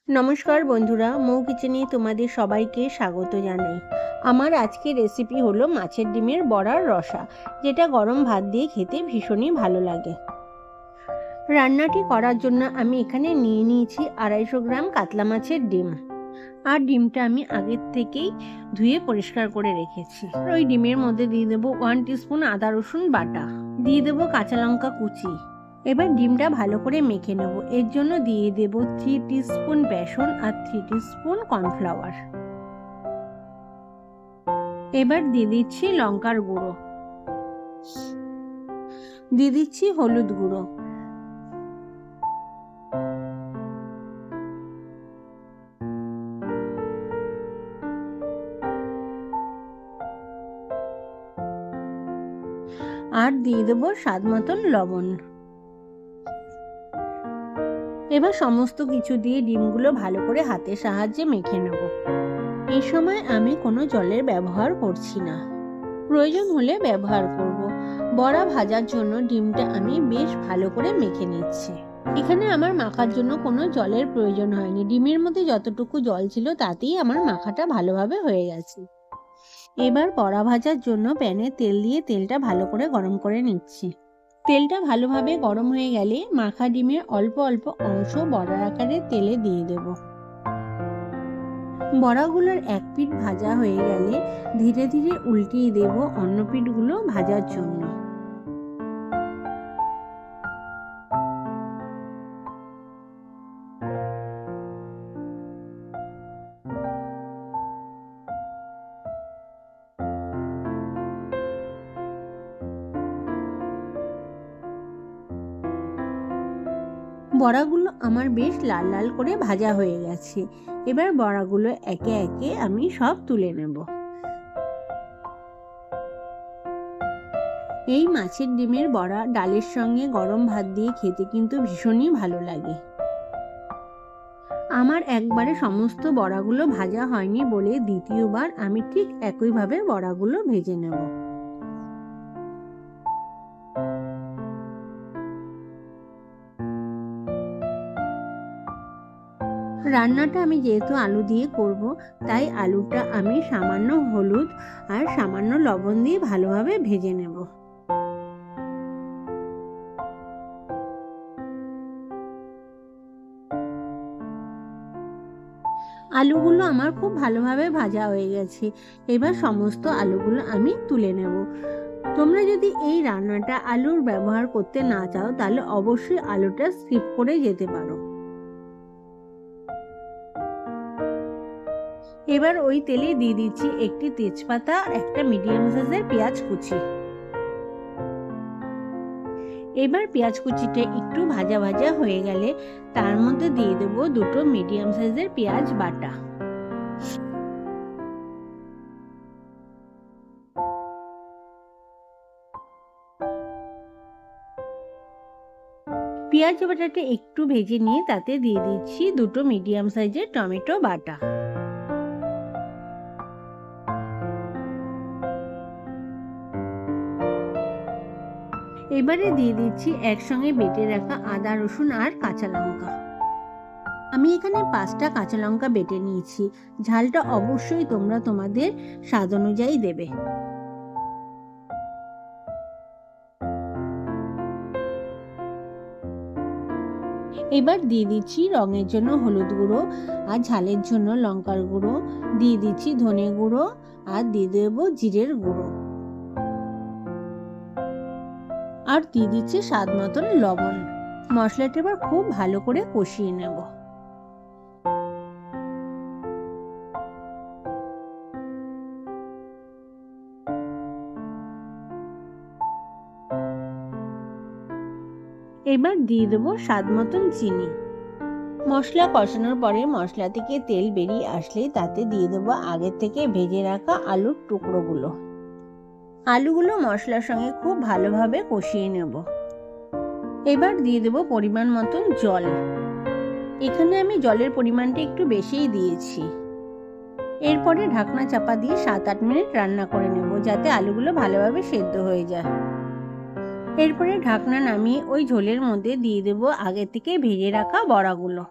নমস্কার বন্ধুরা, মৌ কিচেনে তোমাদের সবাইকে স্বাগত জানাই। আমার আজকের রেসিপি হলো মাছের ডিমের বড়ার রসা, যেটা গরম ভাত দিয়ে খেতে ভীষণই ভালো লাগে। রান্নাটি করার জন্য আমি এখানে নিয়ে নিয়েছি 250 গ্রাম কাতলা মাছের ডিম। আর ডিমটা আমি আগের থেকেই ধুয়ে পরিষ্কার করে রেখেছি। ওই ডিমের মধ্যে দিয়ে দেবো 1 টিস্পুন আদা রসুন বাটা, দিয়ে দেবো কাঁচা লঙ্কা কুচি। এবার ডিমটা ভালো করে মেখে নেব। এর জন্য দিয়ে দেব 3 টিস্পুন বেসন আর 3 টিস্পুন কর্নফ্লাওয়ার। এবার দিয়ে দিচ্ছি লঙ্কার গুঁড়ো, দিয়ে দিচ্ছি হলুদ গুঁড়ো, আর দিয়ে দেবো স্বাদ মতন লবণ। এবার সমস্ত কিছু দিয়ে ডিমগুলো ভালো করে হাতের সাহায্যে মেখে নেব। এই সময় আমি কোনো জলের ব্যবহার করছি না, প্রয়োজন হলে ব্যবহার করব। বড়া ভাজার জন্য ডিমটা আমি বেশ ভালো করে মেখে নিচ্ছি। এখানে আমার মাখার জন্য কোনো জলের প্রয়োজন হয়নি, ডিমের মধ্যে যতটুকু জল ছিল তাতেই আমার মাখাটা ভালোভাবে হয়ে গেছে। এবার বড়া ভাজার জন্য প্যানে তেল দিয়ে তেলটা ভালো করে গরম করে নিচ্ছি। তেলটা ভালোভাবে গরম হয়ে গেলে মাখা ডিমের অল্প অল্প অংশ বড়ার আকারে তেলে দিয়ে দেব। বড়াগুলোর এক পিঠ ভাজা হয়ে গেলে ধীরে ধীরে উল্টিয়ে দেব অন্য পিঠগুলো ভাজার জন্য। বড়াগুলো আমার বেশ লাল লাল করে ভাজা হয়ে গেছে। এবার বড়াগুলো একে একে আমি সব তুলে নেব। এই মাছের ডিমের বড়া ডালের সঙ্গে গরম ভাত দিয়ে খেতে কিন্তু ভীষণই ভালো লাগে। আমার একবারে সমস্ত বড়াগুলো ভাজা হয়নি বলে দ্বিতীয়বার আমি ঠিক একইভাবে বড়াগুলো ভেজে নেব। রান্নাটা আমি যেহেতু আলু দিয়ে করব, তাই আলুটা আমি সামান্য হলুদ আর সামান্য লবণ দিয়ে ভালোভাবে ভেজে নেব। আলুগুলো আমার খুব ভালোভাবে ভাজা হয়ে গেছে। এবার সমস্ত আলুগুলো আমি তুলে নেব। তোমরা যদি এই রান্নাটা আলুর ব্যবহার করতে না চাও তাহলে অবশ্যই আলুটা স্কিপ করে যেতে পারো। এবার ওই তেলে দিয়ে দিচ্ছি একটি তেজপাতা আর একটা মিডিয়াম সাইজের পেঁয়াজ কুচি। এবার পেঁয়াজ কুচিটা একটু ভাজা ভাজা হয়ে গেলে তার মধ্যে দিয়ে দেবো 2 মিডিয়াম সাইজের পেঁয়াজ বাটা। পেঁয়াজ বাটাটা একটু ভেজে নিয়ে তাতে দিয়ে দিচ্ছি 2 মিডিয়াম সাইজের টমেটো বাটা। এবারে দিয়ে দিচ্ছি একসঙ্গে বেটে রাখা আদা রসুন আর কাঁচা লঙ্কা। আমি এখানে 5টা কাঁচা লঙ্কা বেটে নিয়েছি। ঝালটা অবশ্যই তোমরা তোমাদের স্বাদ অনুযায়ী দেবে। এবার দিয়ে দিচ্ছি রঙের জন্য হলুদ গুঁড়ো আর ঝালের জন্য লঙ্কার গুঁড়ো, দিয়ে দিচ্ছি ধনে গুঁড়ো আর দিয়ে দেবো জিরের গুঁড়ো, আর দিয়ে দিচ্ছি স্বাদ মতন লবণ। মশলাটা এবার খুব ভালো করে কষিয়ে নেব। এবার দিয়ে দেবো স্বাদ মতন চিনি। মশলা কষানোর পরে মশলা থেকে তেল বেরিয়ে আসলে তাতে দিয়ে দেবো আগে থেকে ভেজে রাখা আলুর টুকরোগুলো। আলুগুলো মশলার সঙ্গে খুব ভালোভাবে কষিয়ে নেব। এবার দিয়ে দেবো পরিমাণ মতন জল। এখানে আমি জলের পরিমাণটা একটু বেশিই দিয়েছি। এরপরে ঢাকনা চাপা দিয়ে 7-8 মিনিট রান্না করে নেব, যাতে আলুগুলো ভালোভাবে সেদ্ধ হয়ে যায়। এরপরে ঢাকনা নামিয়ে ওই ঝোলের মধ্যে দিয়ে দেবো আগে থেকে ভেজে রাখা বড়াগুলো।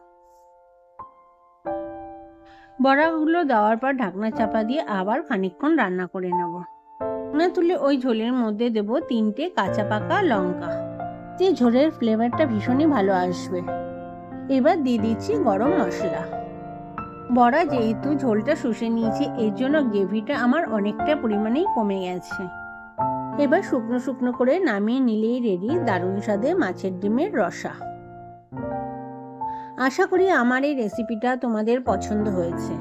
বড়াগুলো দেওয়ার পর ঢাকনা চাপা দিয়ে আবার খানিকক্ষণ রান্না করে নেব। ঢাকনা তুলে ওই ঝোলের মধ্যে দেব 3টে কাঁচা পাকা লঙ্কা, যে ঝোলের ফ্লেভারটা ভীষণই ভালো আসবে। এবার দিয়ে দিচ্ছি গরম মশলা। বড়া যেহেতু ঝোলটা শুষে নিয়েছি, এর জন্য গ্রেভিটা আমার অনেকটা পরিমাণেই কমে গেছে। এবার শুকনো শুকনো করে নামিয়ে নিলেই রেডি দারুণ স্বাদে মাছের ডিমের রসা। আশা করি আমার এই রেসিপিটা তোমাদের পছন্দ হয়েছে।